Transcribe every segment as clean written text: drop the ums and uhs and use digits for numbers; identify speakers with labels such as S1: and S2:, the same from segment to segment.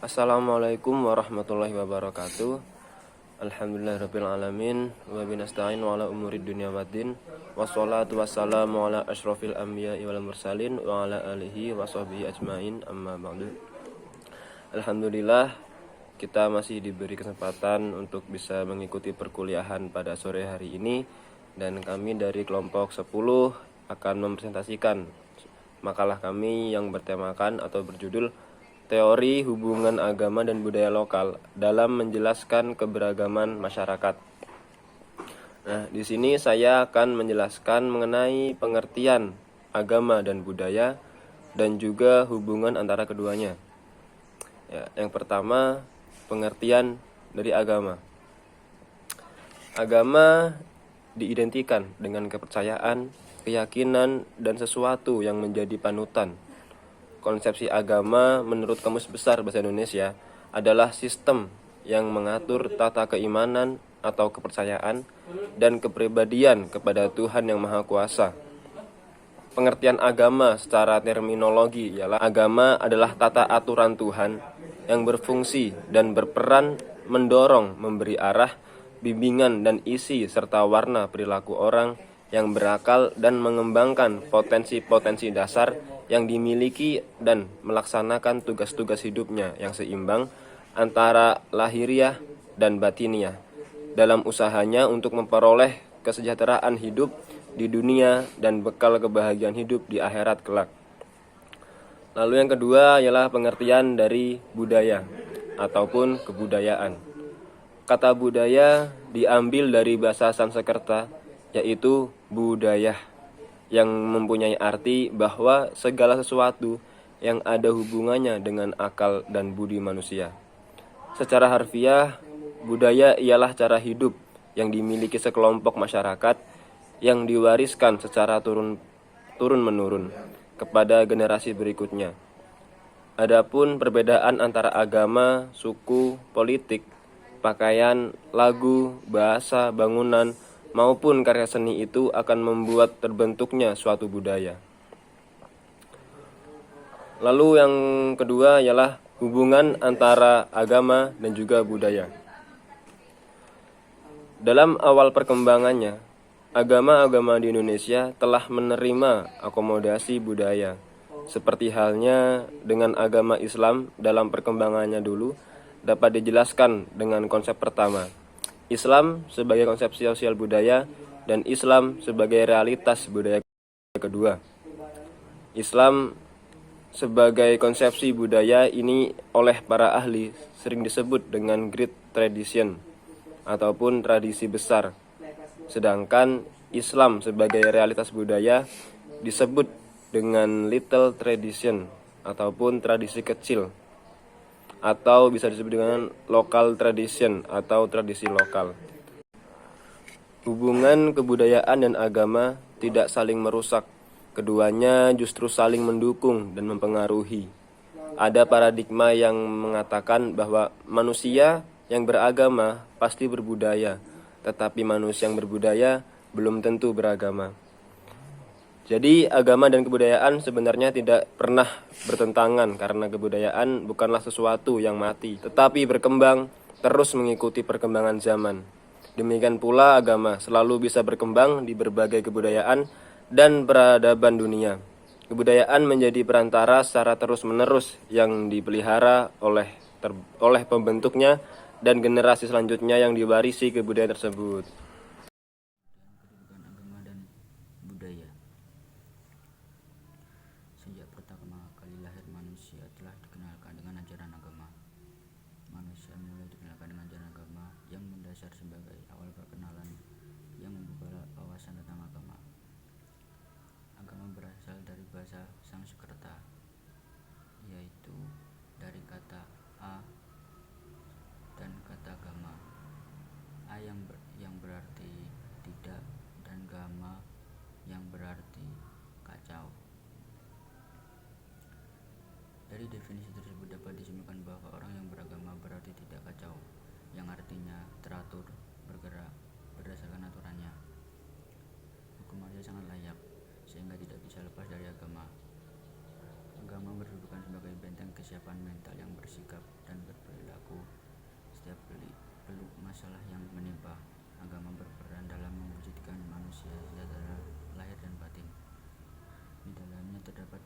S1: Assalamualaikum warahmatullahi wabarakatuh. Alhamdulillahirrabbilalamin. Wa binasta'in wa ala umurid dunia waddin. Wassalatu wassalamu ala ashrafil anbiya'i wal mursalin wa ala alihi wa sahbihi ajmain, amma ba'du. Alhamdulillah, kita masih diberi kesempatan untuk bisa mengikuti perkuliahan pada sore hari ini. Dan kami dari kelompok 10 akan mempresentasikan makalah kami yang bertemakan atau berjudul Teori Hubungan Agama dan Budaya Lokal dalam menjelaskan keberagaman masyarakat. Nah, di sini saya akan menjelaskan mengenai pengertian agama dan budaya dan juga hubungan antara keduanya. Ya, yang pertama, pengertian dari agama. Agama diidentikan dengan kepercayaan, keyakinan, dan sesuatu yang menjadi panutan. Konsepsi agama menurut Kamus Besar Bahasa Indonesia adalah sistem yang mengatur tata keimanan atau kepercayaan dan kepribadian kepada Tuhan Yang Maha Kuasa. Pengertian agama secara terminologi ialah agama adalah tata aturan Tuhan yang berfungsi dan berperan mendorong, memberi arah, bimbingan dan isi serta warna perilaku orang yang berakal dan mengembangkan potensi-potensi dasar yang dimiliki dan melaksanakan tugas-tugas hidupnya yang seimbang antara lahiriah dan batiniah dalam usahanya untuk memperoleh kesejahteraan hidup di dunia dan bekal kebahagiaan hidup di akhirat kelak. Lalu yang kedua ialah pengertian dari budaya ataupun kebudayaan. Kata budaya diambil dari bahasa Sanskerta, yaitu budaya, yang mempunyai arti bahwa segala sesuatu yang ada hubungannya dengan akal dan budi manusia. Secara harfiah, budaya ialah cara hidup yang dimiliki sekelompok masyarakat yang diwariskan secara turun-menurun kepada generasi berikutnya. Adapun perbedaan antara agama, suku, politik, pakaian, lagu, bahasa, bangunan, maupun karya seni itu akan membuat terbentuknya suatu budaya. Lalu yang kedua ialah hubungan antara agama dan juga budaya. Dalam awal perkembangannya, agama-agama di Indonesia telah menerima akomodasi budaya. Seperti halnya dengan agama Islam dalam perkembangannya dulu, dapat dijelaskan dengan konsep pertama, Islam sebagai konsep sosial budaya dan Islam sebagai realitas budaya kedua. Islam sebagai konsepsi budaya ini oleh para ahli sering disebut dengan Great Tradition ataupun tradisi besar. Sedangkan Islam sebagai realitas budaya disebut dengan Little Tradition ataupun tradisi kecil, atau bisa disebut dengan local tradition atau tradisi lokal. Hubungan kebudayaan dan agama tidak saling merusak, keduanya justru saling mendukung dan mempengaruhi. Ada paradigma yang mengatakan bahwa manusia yang beragama pasti berbudaya, tetapi manusia yang berbudaya belum tentu beragama. Jadi agama dan kebudayaan sebenarnya tidak pernah bertentangan karena kebudayaan bukanlah sesuatu yang mati, tetapi berkembang terus mengikuti perkembangan zaman. Demikian pula agama selalu bisa berkembang di berbagai kebudayaan dan peradaban dunia. Kebudayaan menjadi perantara secara terus-menerus yang dipelihara oleh pembentuknya dan generasi selanjutnya yang diwarisi kebudayaan tersebut.
S2: Agama dan budaya. Sejak pertama kali lahir manusia telah dikenalkan dengan ajaran agama. Manusia mulai dikenalkan dengan ajaran agama yang mendasar sebagai awal perkenalan yang membuka wawasan tentang agama. Agama berasal dari bahasa Sanskerta, yaitu dari kata a dan kata gama. A yang berarti tidak dan gama yang berarti kacau. Dari definisi tersebut dapat disimpulkan bahwa orang yang beragama berarti tidak kacau, yang artinya teratur, bergerak berdasarkan aturannya. Hukum manusia sangat layak, sehingga tidak bisa lepas dari agama. Agama berkedudukan sebagai benteng kesiapan mental yang bersih bersikap dan berperilaku setiap beluk masalah yang menimpa. Agama berperan dalam mewujudkan manusia sejahtera lahir dan batin. Di dalamnya terdapat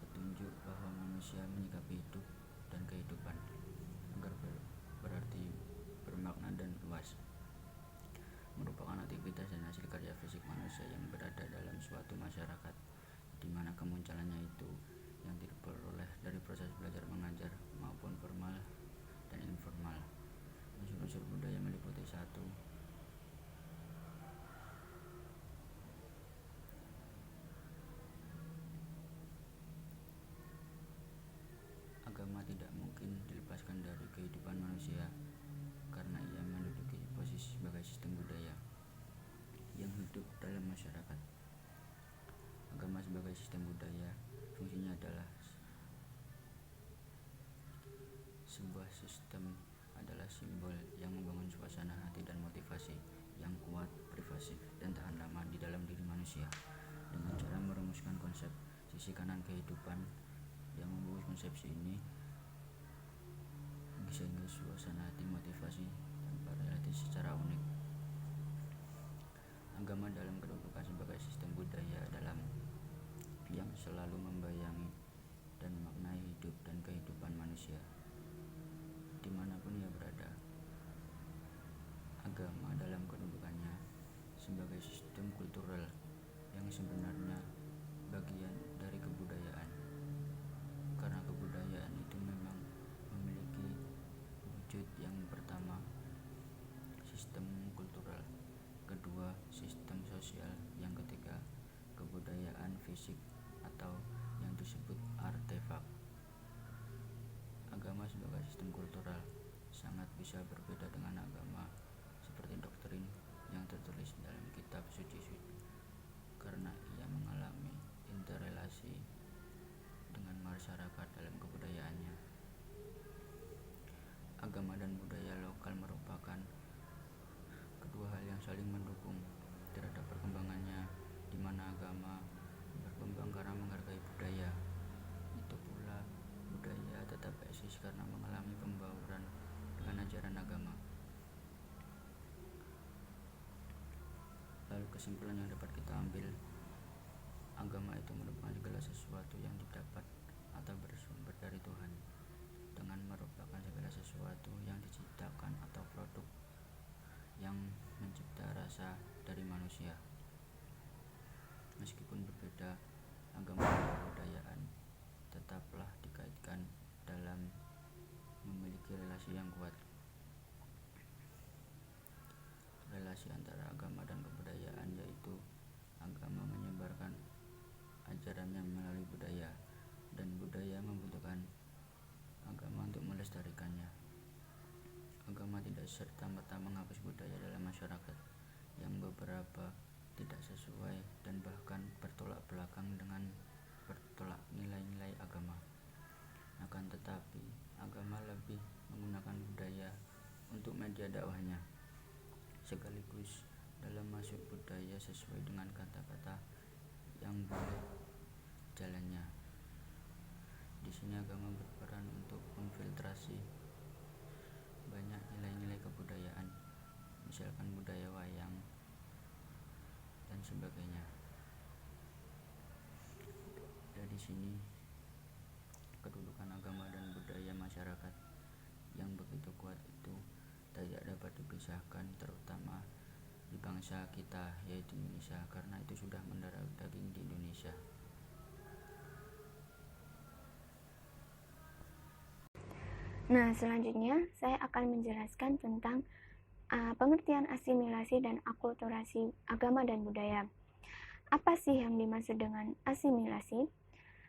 S2: petunjuk bahwa manusia menyikapi hidup dan kehidupan agar berarti, bermakna dan luas, merupakan aktivitas dan hasil karya fisik manusia yang berada dalam suatu masyarakat, di mana kemunculannya itu yang diperoleh dari proses belajar mengajar maupun formal dan informal. Unsur-unsur budaya meliputi 1. Agama tidak mungkin dilepaskan dari kehidupan manusia karena ia menduduki posisi sebagai sistem budaya yang hidup dalam masyarakat. Agama sebagai sistem budaya fungsinya adalah sebuah sistem adalah simbol yang membangun suasana hati dan motivasi yang kuat, privasif, dan tahan lama di dalam diri manusia dengan cara merumuskan konsep sisi kanan kehidupan yang membungkus konsepsi ini sehingga suasana hati motivasi tanpa relatif secara unik. Agama dalam kedudukan sebagai sistem budaya dalam yang selalu membayangi dan memaknai hidup dan kehidupan manusia dimanapun ia berada. Agama dalam kedudukannya sebagai sistem kultural yang sebenarnya bagian dari kebudayaan, karena kebudayaan itu memang memiliki wujud yang pertama sistem kultural, kedua sistem sosial, yang ketiga kebudayaan fisik atau yang disebut artefak. Agama sebagai sistem kultural sangat bisa berbeda dengan agama seperti doktrin yang tertulis dalam kitab suci karena ia mengalami interrelasi dengan masyarakat dalam kebudayaannya. Agama dan budaya lokal merupakan kedua hal yang saling mendukung terhadap perkembangannya, di mana agama berkembang karena menghargai budaya. Itu pula budaya tetap eksis karena mengalami pembauran dengan ajaran agama. Lalu kesimpulan yang dapat kita ambil, agama itu merupakan segala sesuatu yang didapat atau bersumber dari Tuhan, dengan merupakan segala sesuatu yang diciptakan atau produk yang mencipta rasa dari manusia. Meskipun berbeda, agama dan kebudayaan tetaplah dikaitkan dalam memiliki relasi yang kuat. Relasi antara agama dan kebudayaan yaitu agama menyebarkan ajarannya melalui budaya dan budaya membutuhkan agama untuk melestarikannya. Agama tidak serta-merta menghapus budaya dalam masyarakat yang beberapa tidak sesuai dan bahkan bertolak belakang dengan bertolak nilai-nilai agama. Akan tetapi, agama lebih menggunakan budaya untuk media dakwahnya, sekaligus dalam masuk budaya sesuai dengan kata-kata yang boleh jalannya. Di sini agama berperan untuk memfiltrasi banyak nilai-nilai kebudayaan, misalkan budaya wayang dan sebagainya. Dari sini kedudukan agama dan budaya masyarakat yang begitu kuat itu tidak dapat dipisahkan, terutama di bangsa kita yaitu Indonesia, karena itu sudah mendarah daging di Indonesia.
S3: Nah, selanjutnya saya akan menjelaskan tentang pengertian asimilasi dan akulturasi agama dan budaya. Apa sih yang dimaksud dengan asimilasi?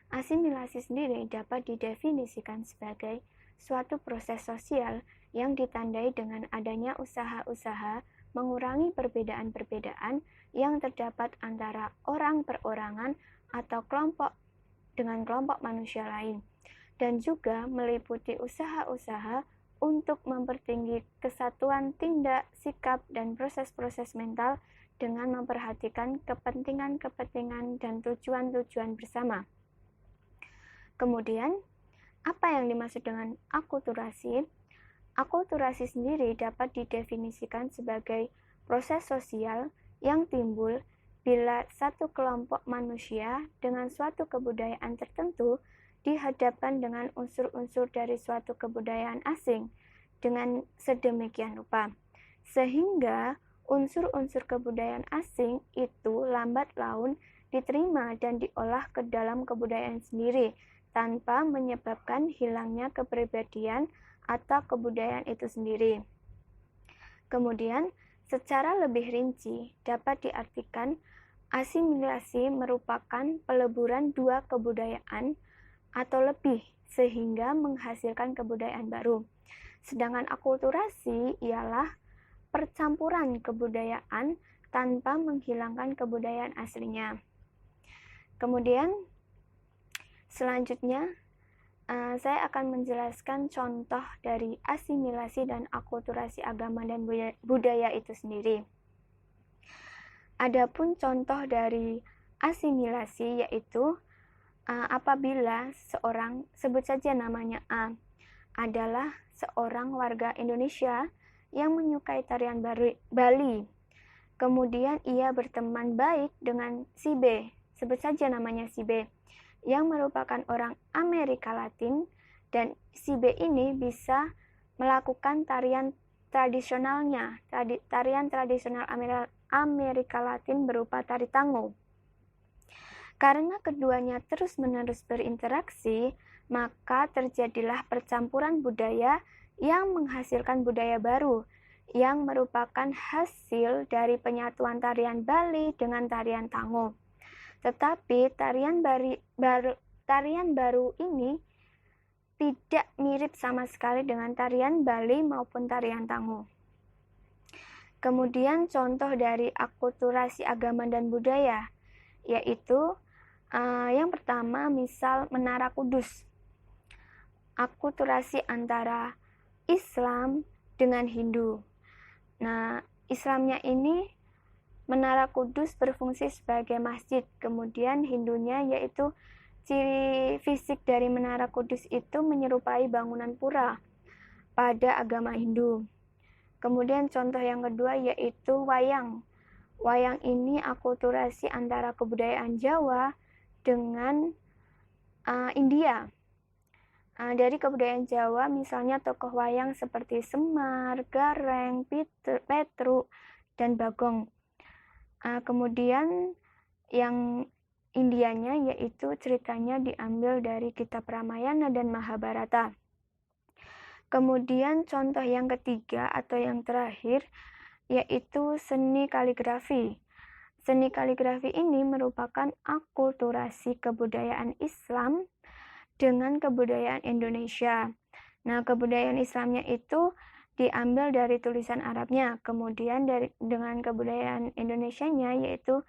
S3: Asimilasi sendiri dapat didefinisikan sebagai suatu proses sosial yang ditandai dengan adanya usaha-usaha mengurangi perbedaan-perbedaan yang terdapat antara orang perorangan atau kelompok dengan kelompok manusia lain, dan juga meliputi usaha-usaha untuk mempertinggi kesatuan tindak, sikap, dan proses-proses mental dengan memperhatikan kepentingan-kepentingan dan tujuan-tujuan bersama. Kemudian, Apa yang dimaksud dengan akulturasi? Akulturasi sendiri dapat didefinisikan sebagai proses sosial yang timbul bila satu kelompok manusia dengan suatu kebudayaan tertentu dihadapkan dengan unsur-unsur dari suatu kebudayaan asing dengan sedemikian rupa, sehingga unsur-unsur kebudayaan asing itu lambat laun diterima dan diolah ke dalam kebudayaan sendiri tanpa menyebabkan hilangnya kepribadian atau kebudayaan itu sendiri. Kemudian, secara lebih rinci dapat diartikan asimilasi merupakan peleburan dua kebudayaan atau lebih sehingga menghasilkan kebudayaan baru. Sedangkan akulturasi ialah percampuran kebudayaan tanpa menghilangkan kebudayaan aslinya. Kemudian selanjutnya saya akan menjelaskan contoh dari asimilasi dan akulturasi agama dan budaya itu sendiri. Adapun contoh dari asimilasi yaitu apabila seorang, sebut saja namanya A, adalah seorang warga Indonesia yang menyukai tarian Bali. Kemudian ia berteman baik dengan si B, sebut saja namanya si B, yang merupakan orang Amerika Latin, dan si B ini bisa melakukan tarian tradisionalnya, tarian tradisional Amerika Latin berupa tari tango. Karena keduanya terus-menerus berinteraksi, maka terjadilah percampuran budaya yang menghasilkan budaya baru, yang merupakan hasil dari penyatuan tarian Bali dengan tarian tango. Tetapi tarian baru ini tidak mirip sama sekali dengan tarian Bali maupun tarian tango. Kemudian contoh dari akulturasi agama dan budaya, yaitu yang pertama misal Menara Kudus. Akulturasi antara Islam dengan Hindu. Nah, Islamnya ini Menara Kudus berfungsi sebagai masjid, kemudian Hindunya yaitu ciri fisik dari Menara Kudus itu menyerupai bangunan pura pada agama Hindu. Kemudian contoh yang kedua yaitu wayang. Wayang ini akulturasi antara kebudayaan Jawa dengan India. Dari kebudayaan Jawa misalnya tokoh wayang seperti Semar, Gareng, Petruk, dan Bagong. Kemudian yang Indianya yaitu ceritanya diambil dari kitab Ramayana dan Mahabharata. Kemudian contoh yang ketiga atau yang terakhir yaitu seni kaligrafi. Seni kaligrafi ini merupakan akulturasi kebudayaan Islam dengan kebudayaan Indonesia. Nah, kebudayaan Islamnya itu diambil dari tulisan Arabnya, kemudian dengan kebudayaan Indonesianya yaitu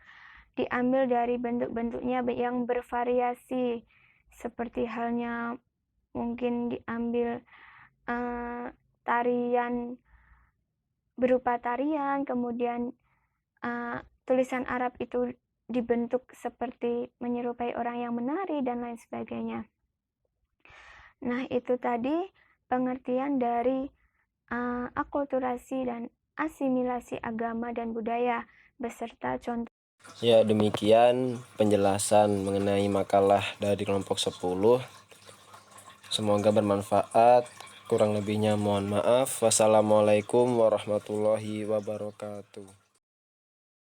S3: diambil dari bentuk-bentuknya yang bervariasi, seperti halnya mungkin diambil tarian berupa tarian, kemudian tulisan Arab itu dibentuk seperti menyerupai orang yang menari dan lain sebagainya. Nah, itu tadi pengertian dari akulturasi dan asimilasi agama dan budaya beserta contoh.
S1: Ya, demikian penjelasan mengenai makalah dari kelompok 10. Semoga bermanfaat. Kurang lebihnya mohon maaf. Wassalamualaikum warahmatullahi wabarakatuh.